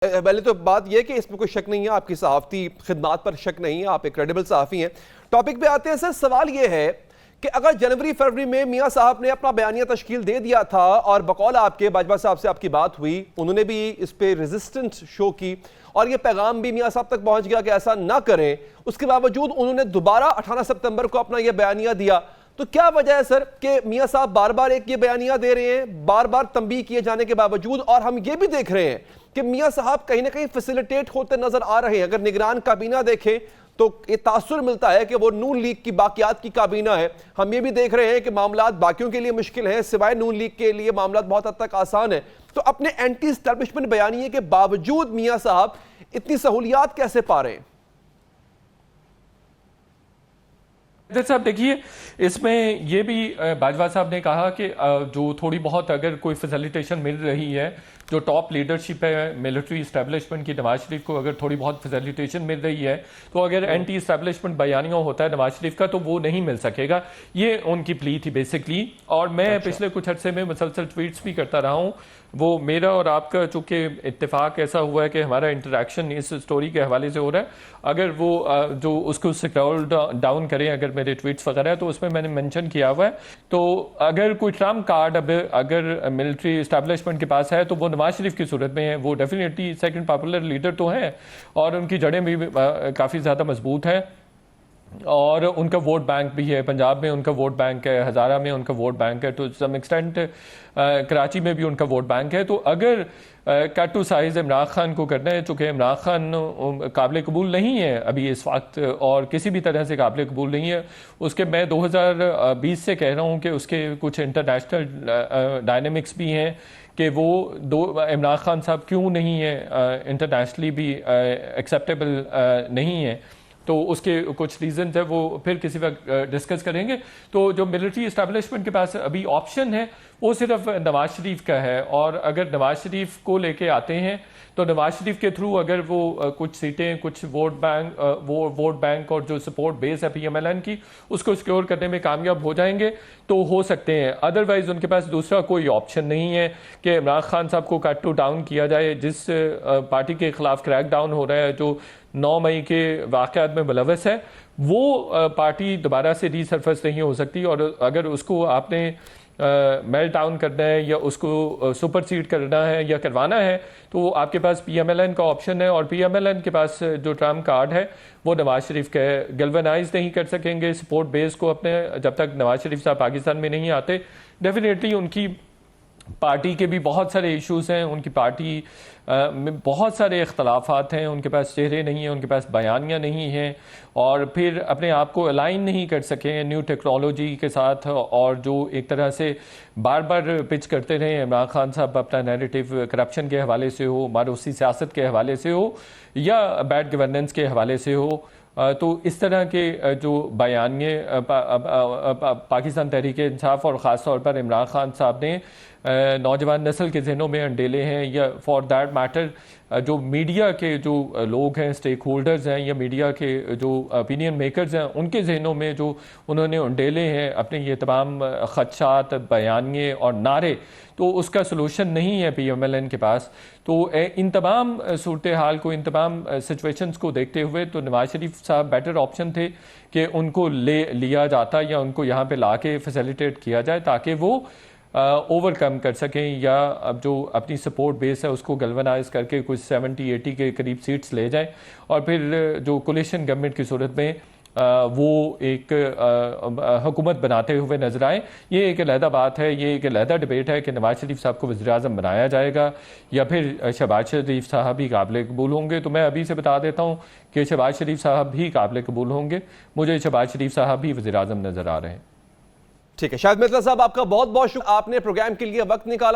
पहले तो बात यह कि इसमें कोई शक नहीं है, आपकी सहाफ़ती खिदमात पर शक नहीं है, आप एक क्रेडिबल सहाफ़ी हैं। टॉपिक पे आते हैं सर। सवाल यह है कि अगर जनवरी फरवरी में मियां साहब ने अपना बयानिया तश्कील दे दिया था और बकौल आपके बाजवा साहब से आपकी बात हुई, उन्होंने भी इस पे रेजिस्टेंस शो की और ये पैगाम भी मियां साहब तक पहुंच गया कि ऐसा ना करें, उसके बावजूद उन्होंने दोबारा 18 सितंबर को अपना यह बयानिया दिया, तो क्या वजह है सर कि मियां साहब बार बार एक ये बयानिया दे रहे हैं, बार बार तंबीह किए जाने के बावजूद, और हम ये भी देख रहे हैं कि मियां साहब कहीं ना कहीं फैसिलिटेट होते नजर आ रहे हैं। अगर निगरान काबीना देखें तो ये तासुर मिलता है कि वो नून लीग की बाकियात की काबीना है। हम ये भी देख रहे हैं कि मामलात बाकियों के लिए मुश्किल है, सिवाय नून लीग के लिए मामलात बहुत हद तक आसान है। तो अपने एंटी एस्टैब्लिशमेंट बयानिए के बावजूद मियां साहब इतनी सहूलियात कैसे पा रहे हैं? साहब देखिए, इसमें ये भी बाजवा साहब ने कहा कि जो थोड़ी बहुत अगर कोई फैसिलिटेशन मिल रही है, जो टॉप लीडरशिप है मिलिट्री इस्टेब्लिशमेंट की, नवाज शरीफ को अगर थोड़ी बहुत फैसिलिटेशन मिल रही है, तो अगर एंटी इस्टेब्लिशमेंट बयानिया होता है नवाज शरीफ का तो वो नहीं मिल सकेगा। ये उनकी प्ली थी बेसिकली। और मैं पिछले कुछ अर्से में मुसलसल ट्वीट्स भी करता रहा हूँ। वो मेरा और आपका चूंकि इत्तेफाक ऐसा हुआ है कि हमारा इंटरेक्शन इस स्टोरी के हवाले से हो रहा है, अगर वो जो उसको स्क्रॉल डाउन करें अगर मेरे ट्वीट्स वगैरह, तो उसमें मैंने मेंशन किया हुआ है। तो अगर कोई ट्रम्प कार्ड अब अगर मिलिट्री इस्टेब्लिशमेंट के पास है तो वो नवाज शरीफ की सूरत में है। वो डेफिनेटली सेकंड पॉपुलर लीडर तो हैं और उनकी जड़ें भी काफ़ी ज़्यादा मजबूत हैं और उनका वोट बैंक भी है। पंजाब में उनका वोट बैंक है, हज़ारा में उनका वोट बैंक है, टू सम एक्सटेंट कराची में भी उनका वोट बैंक है। तो अगर cut to size Imran Khan को करना है, चूँकि इमरान खान काबिल कबूल नहीं है अभी इस वक्त और किसी भी तरह से काबिल कबूल नहीं है, उसके मैं 2020 से कह रहा हूँ कि उसके कुछ इंटरनेशनल डायनेमिक्स भी हैं कि वो इमरान खान साहब क्यों नहीं है इंटरनेशनली भी एक्सेप्टेबल नहीं है। तो उसके कुछ रीजंस है, वो फिर किसी वक्त डिस्कस करेंगे। तो जो मिलिट्री इस्टेब्लिशमेंट के पास अभी ऑप्शन है वो सिर्फ नवाज शरीफ का है, और अगर नवाज शरीफ को लेके आते हैं तो नवाज शरीफ के थ्रू अगर वो कुछ सीटें, कुछ वोट बैंक और जो सपोर्ट बेस है PMLN की, उसको सिक्योर करने में कामयाब हो जाएंगे तो हो सकते हैं। अदरवाइज उनके पास दूसरा कोई ऑप्शन नहीं है कि इमरान खान साहब को कट टू डाउन किया जाए। जिस पार्टी के खिलाफ क्रैक डाउन हो रहा है, जो 9 मई के वाक़यात में मुलव्वस है, वो पार्टी दोबारा से रीसरफेस नहीं हो सकती। और अगर उसको आपने मेल्ट डाउन करना है या उसको सुपरसीड करना है या करवाना है तो आपके पास PMLN का ऑप्शन है, और PMLN के पास जो ट्रम्प कार्ड है वो नवाज शरीफ का है। गैल्वेनाइज नहीं कर सकेंगे सपोर्ट बेस को अपने, जब तक नवाज शरीफ साहब पाकिस्तान में नहीं आते। डेफिनेटली उनकी पार्टी के भी बहुत सारे इश्यूज़ हैं, उनकी पार्टी में बहुत सारे इख्तलाफात हैं, उनके पास चेहरे नहीं हैं, उनके पास बयानियाँ नहीं हैं, और फिर अपने आप को अलाइन नहीं कर सके न्यू टेक्नोलॉजी के साथ। और जो एक तरह से बार बार पिच करते रहे इमरान खान साहब अपना नैरेटिव, करप्शन के हवाले से हो, मारूसी सियासत के हवाले से हो या बैड गवर्नेंस के हवाले से हो, तो इस तरह के जो बयानिए पाकिस्तान तहरीक इंसाफ और ख़ास तौर पर इमरान खान साहब ने नौजवान नस्ल के जहनों में अंडेले हैं, या फॉर दैट मैटर जो मीडिया के जो लोग हैं, स्टेक होल्डर्स हैं, या मीडिया के जो ओपिनियन मेकर्स हैं, उनके जहनों में जो उन्होंने अंडेले हैं अपने ये तमाम खदशात, बयानिए और नारे, तो उसका सलूशन नहीं है PMLN के पास। तो इन तमाम सूरत हाल को, इन तमाम सिचुएशंस को देखते हुए तो नवाज शरीफ साहब बेटर ऑप्शन थे कि उनको लिया जाता या उनको यहाँ पे ला के फैसिलिटेट किया जाए ताकि वो ओवरकम कर सकें, या अब जो अपनी सपोर्ट बेस है उसको गैल्वेनाइज करके कुछ 70-80 के करीब सीट्स ले जाएं, और फिर जो कोलिशन गवर्नमेंट की सूरत में वो एक हुकूमत बनाते हुए नजर आए। ये एक अलहदा बात है, ये एक अलहदा डिबेट है कि नवाज शरीफ साहब को वज़ीर आज़म बनाया जाएगा या फिर शहबाज शरीफ साहब भी काबिल कबूल होंगे। तो मैं अभी से बता देता हूँ कि शहबाज शरीफ साहब भी काबिल कबूल होंगे। मुझे शहबाज शरीफ साहब भी वज़ीर आज़म नजर आ रहे हैं। ठीक है, शाहिद मिर्ज़ा साहब, आपका बहुत बहुत शुक्रिया, आपने प्रोग्राम के लिए वक्त निकाला।